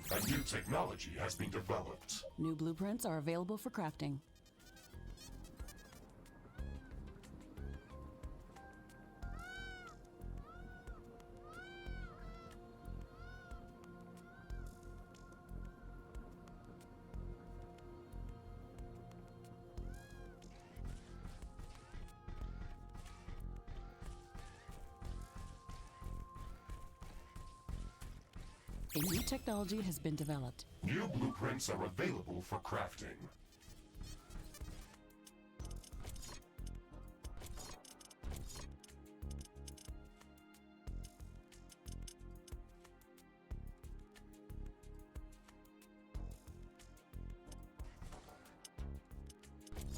A new technology has been developed. New blueprints are available for crafting. A new technology has been developed. New blueprints are available for crafting.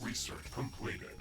Research completed.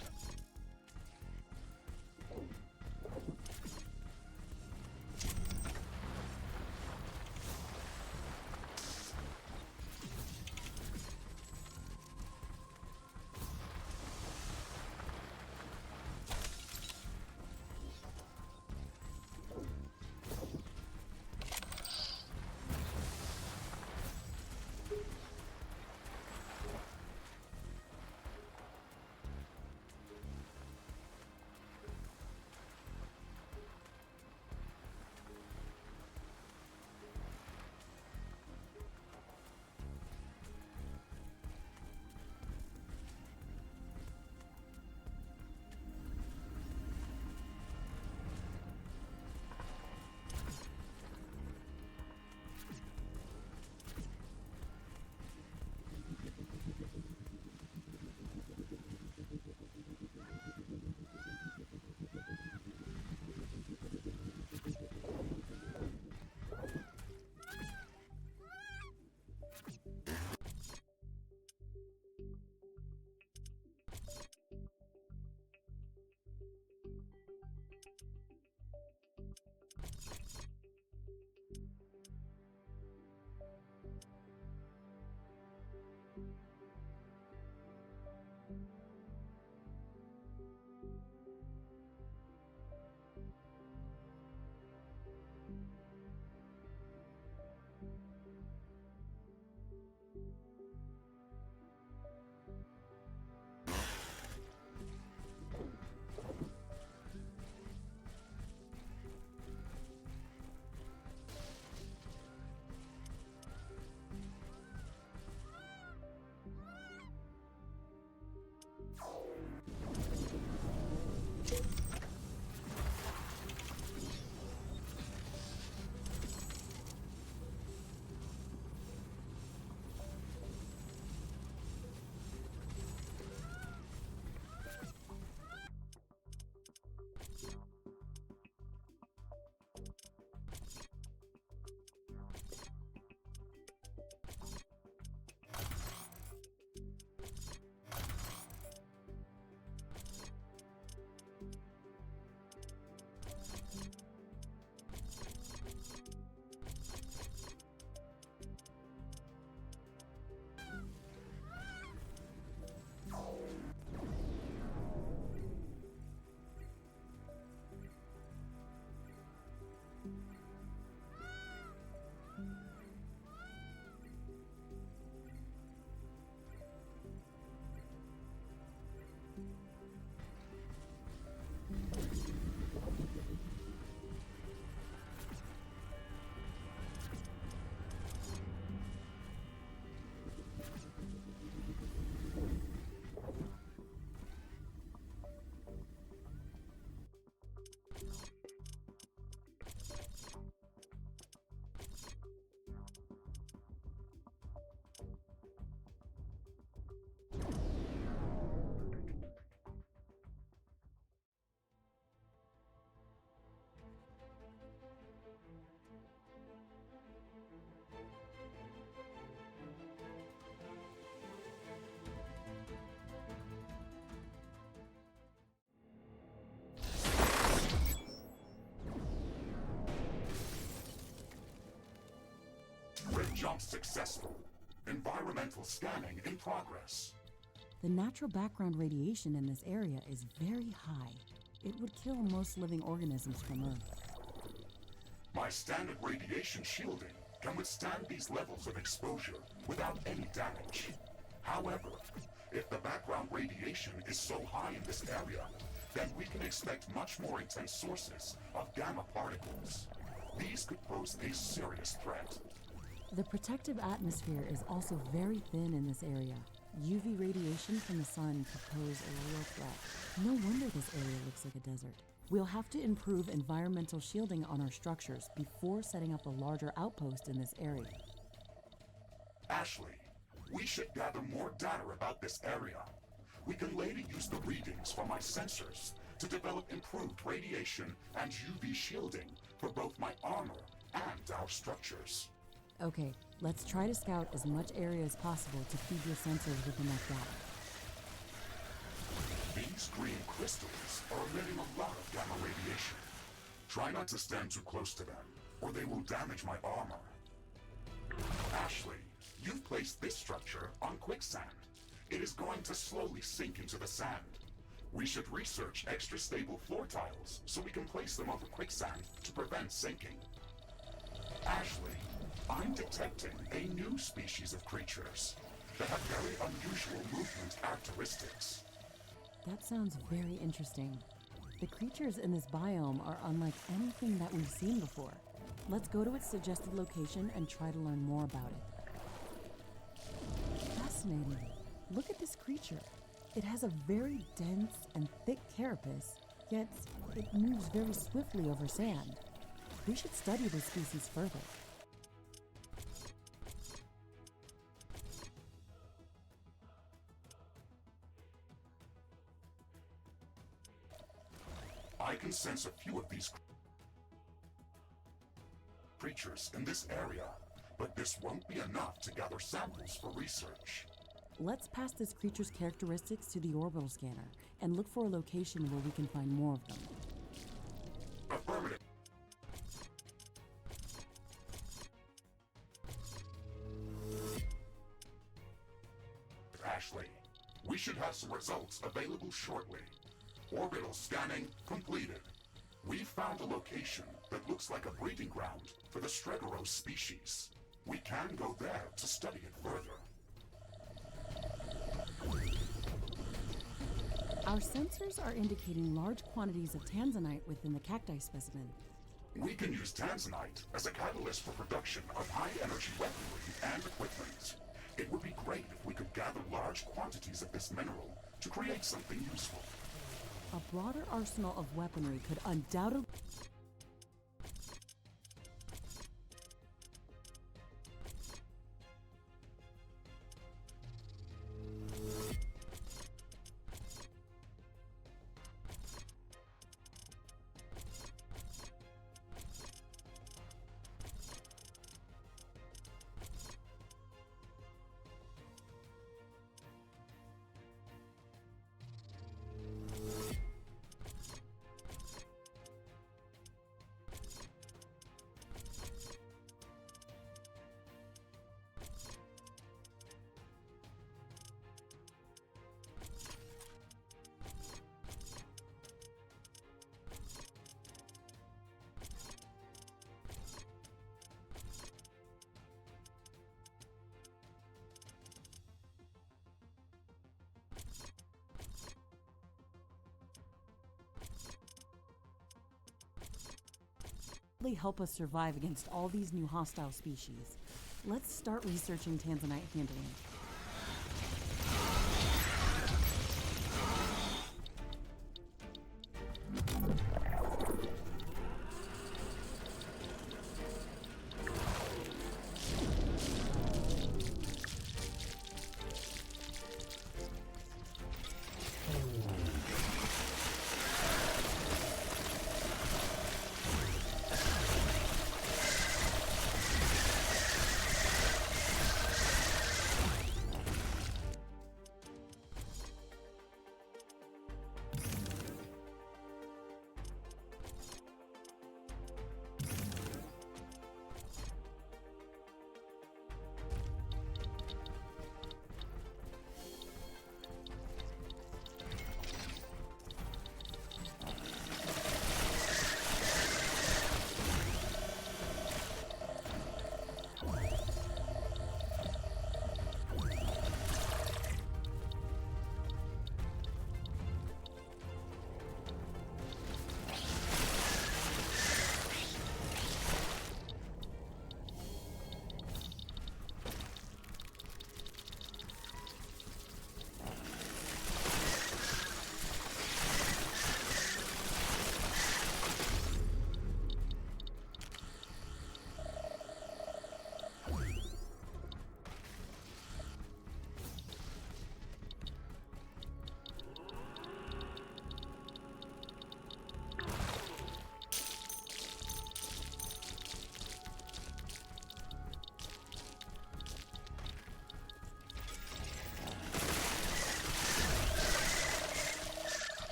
Jump successful. Environmental scanning in progress. The natural background radiation in this area is very high. It would kill most living organisms from Earth. My standard radiation shielding can withstand these levels of exposure without any damage. However, if the background radiation is so high in this area, then we can expect much more intense sources of gamma particles. These could pose a serious threat. The protective atmosphere is also very thin in this area. UV radiation from the sun could pose a real threat. No wonder this area looks like a desert. We'll have to improve environmental shielding on our structures before setting up a larger outpost in this area. Ashley, we should gather more data about this area. We can later use the readings from my sensors to develop improved radiation and UV shielding for both my armor and our structures. Okay, let's try to scout as much area as possible to feed your sensors with enough data. These green crystals are emitting a lot of gamma radiation. Try not to stand too close to them, or they will damage my armor. Ashley, you've placed this structure on quicksand. It is going to slowly sink into the sand. We should research extra stable floor tiles so we can place them over quicksand to prevent sinking. Ashley, I'm detecting a new species of creatures that have very unusual movement characteristics. That sounds very interesting. The creatures in this biome are unlike anything that we've seen before. Let's go to its suggested location and try to learn more about it. Fascinating. Look at this creature. It has a very dense and thick carapace, yet it moves very swiftly over sand. We should study this species further. I can sense a few of these creatures in this area, but this won't be enough to gather samples for research. Let's pass this creature's characteristics to the orbital scanner and look for a location where we can find more of them. Affirmative. Ashley, we should have some results available shortly. Orbital scanning completed. We found a location that looks like a breeding ground for the Stregoros species. We can go there to study it further. Our sensors are indicating large quantities of tanzanite within the cacti specimen. We can use tanzanite as a catalyst for production of high-energy weaponry and equipment. It would be great if we could gather large quantities of this mineral to create something useful. A broader arsenal of weaponry could undoubtedly... help us survive against all these new hostile species. Let's start researching tanzanite handling.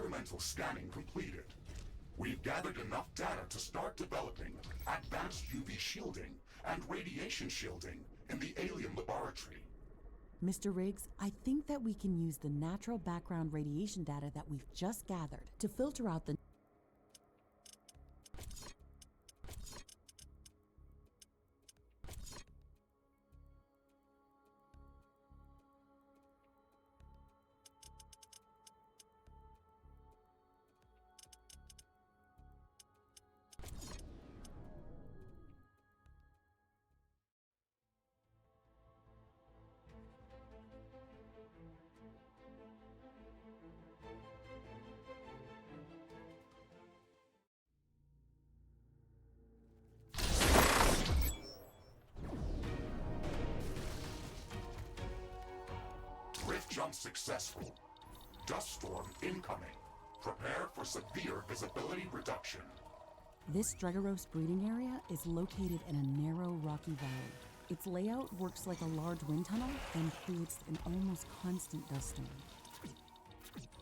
Environmental scanning completed. We've gathered enough data to start developing advanced UV shielding and radiation shielding in the alien laboratory. Mr. Riggs, I think that we can use the natural background radiation data that we've just gathered to filter out the Rift jump successful. Dust storm incoming. Prepare for severe visibility reduction. This Dregaros breeding area is located in a narrow rocky valley. Its layout works like a large wind tunnel and creates an almost constant dust storm.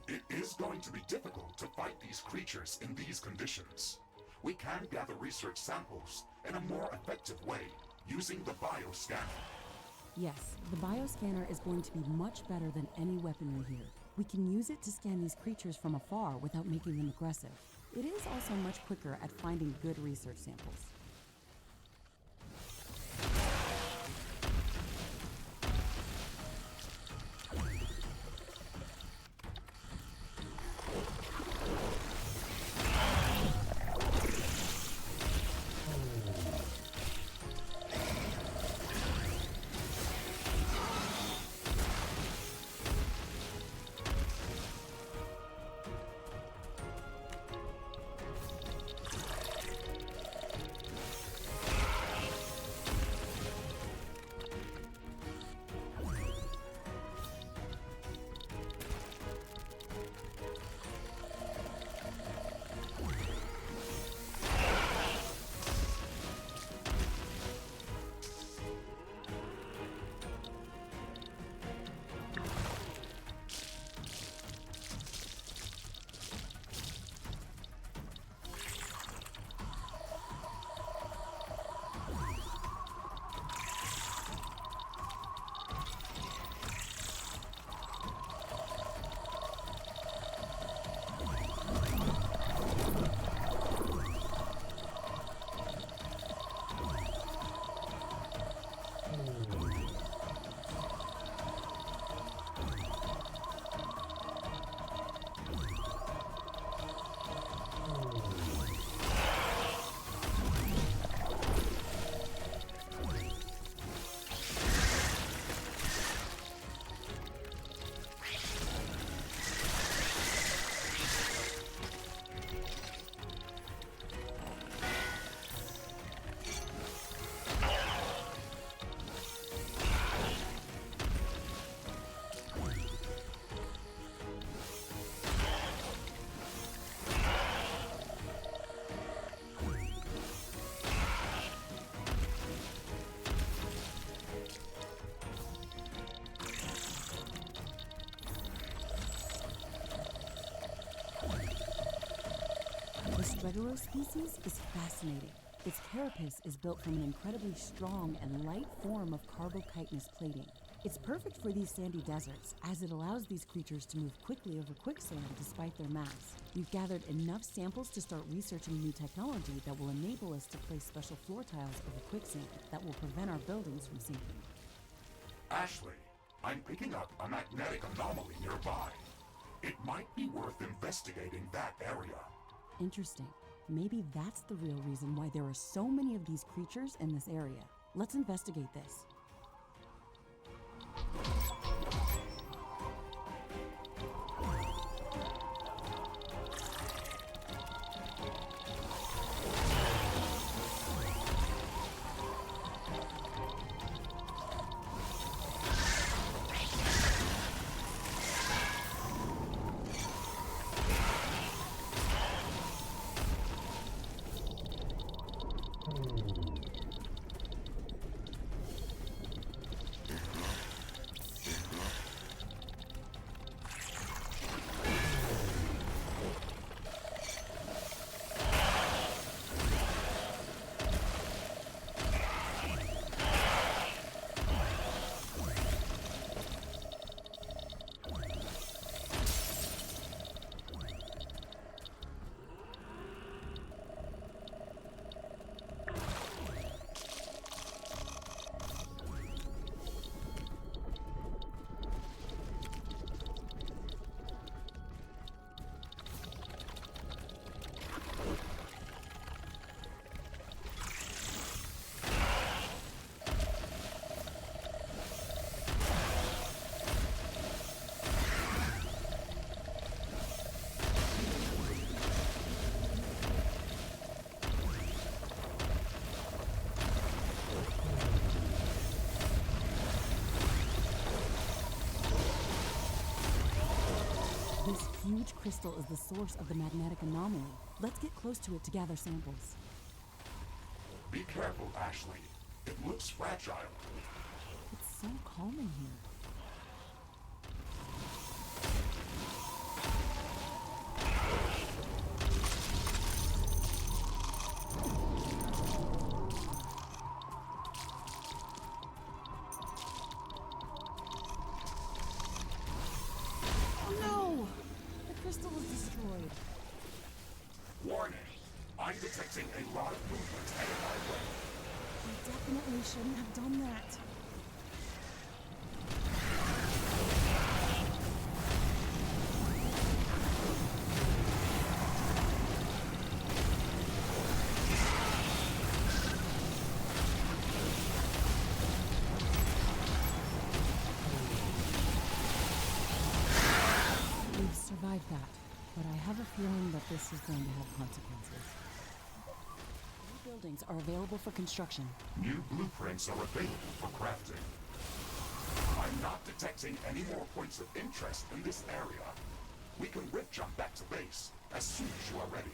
It is going to be difficult to fight these creatures in these conditions. We can gather research samples in a more effective way using the bioscanner. Yes, the bioscanner is going to be much better than any weaponry here. We can use it to scan these creatures from afar without making them aggressive. It is also much quicker at finding good research samples. This Dregaros species is fascinating. Its carapace is built from an incredibly strong and light form of carbochitinous plating. It's perfect for these sandy deserts, as it allows these creatures to move quickly over quicksand despite their mass. We've gathered enough samples to start researching new technology that will enable us to place special floor tiles over quicksand that will prevent our buildings from sinking. Ashley, I'm picking up a magnetic anomaly nearby. It might be worth investigating that area. Interesting. Maybe that's the real reason why there are so many of these creatures in this area. Let's investigate this. This huge crystal is the source of the magnetic anomaly. Let's get close to it to gather samples. Be careful, Ashley. It looks fragile. It's so calm in here. Warning! I'm detecting a lot of movement headed my way. I definitely shouldn't have done that. We've survived that. But I have a feeling that this is going to have consequences. New buildings are available for construction. New blueprints are available for crafting. I'm not detecting any more points of interest in this area. We can rift jump back to base as soon as you are ready.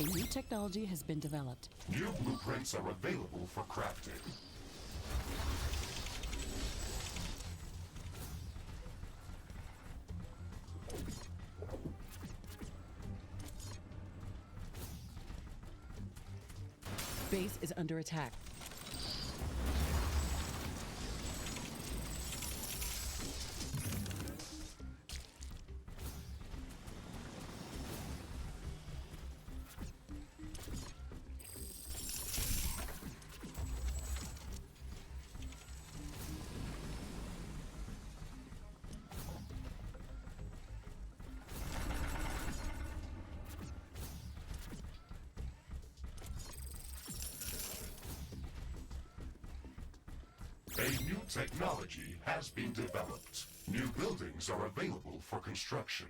A new technology has been developed. New blueprints are available for crafting. Base is under attack. A new technology has been developed. New buildings are available for construction.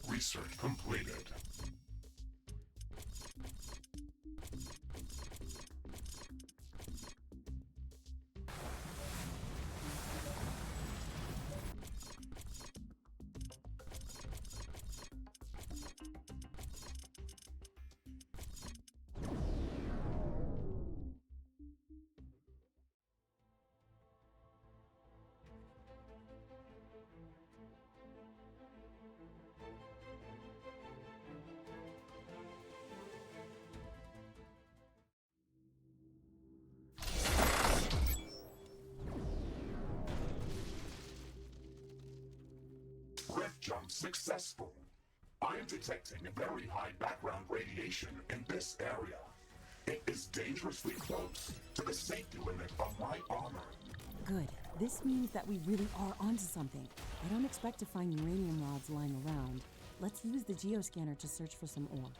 Research completed. Rift jump successful. I am detecting a very high background radiation in this area. It is dangerously close to the safety limit of my armor. Good. This means that we really are onto something. I don't expect to find uranium rods lying around. Let's use the geoscanner to search for some ore.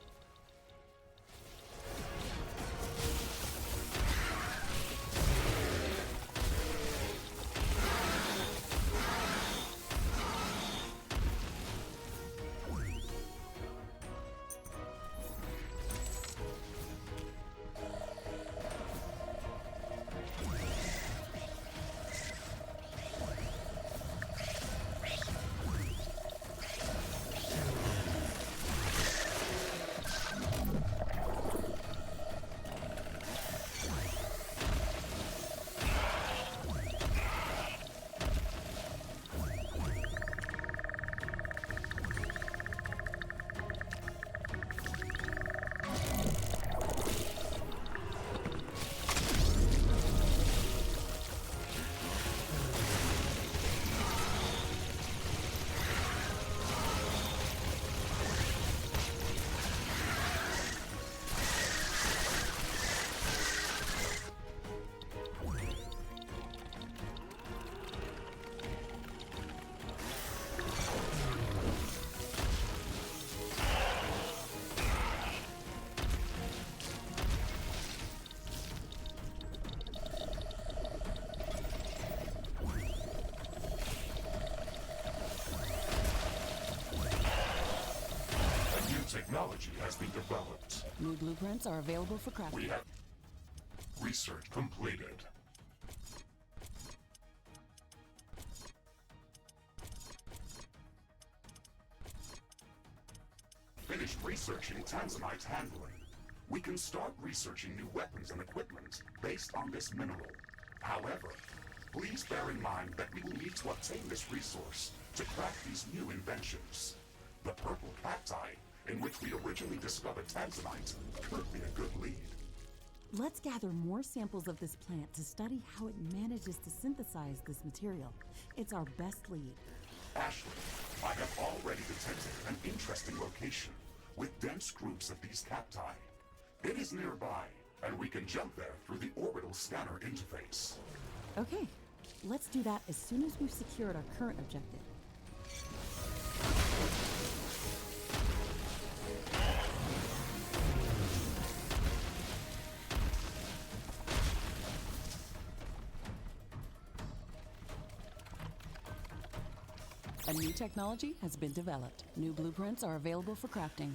Technology has been developed. New blueprints are available for crafting. We have research completed. Finished researching tanzanite handling. We can start researching new weapons and equipment based on this mineral. However, please bear in mind that we will need to obtain this resource to craft these new inventions. The purple cacti, in which we originally discovered tanzanite, could be a good lead. Let's gather more samples of this plant to study how it manages to synthesize this material. It's our best lead. Ashley, I have already detected an interesting location with dense groups of these cacti. It is nearby, and we can jump there through the orbital scanner interface. Okay, let's do that as soon as we've secured our current objective. A new technology has been developed. New blueprints are available for crafting.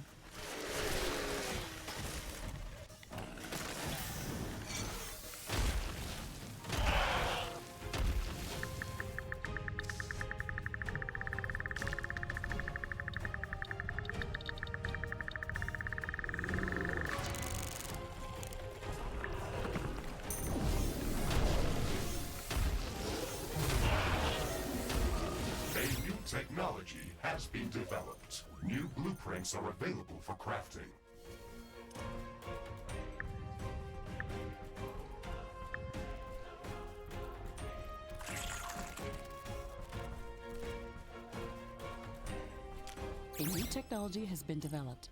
Technology has been developed. New blueprints are available for crafting. A new technology has been developed.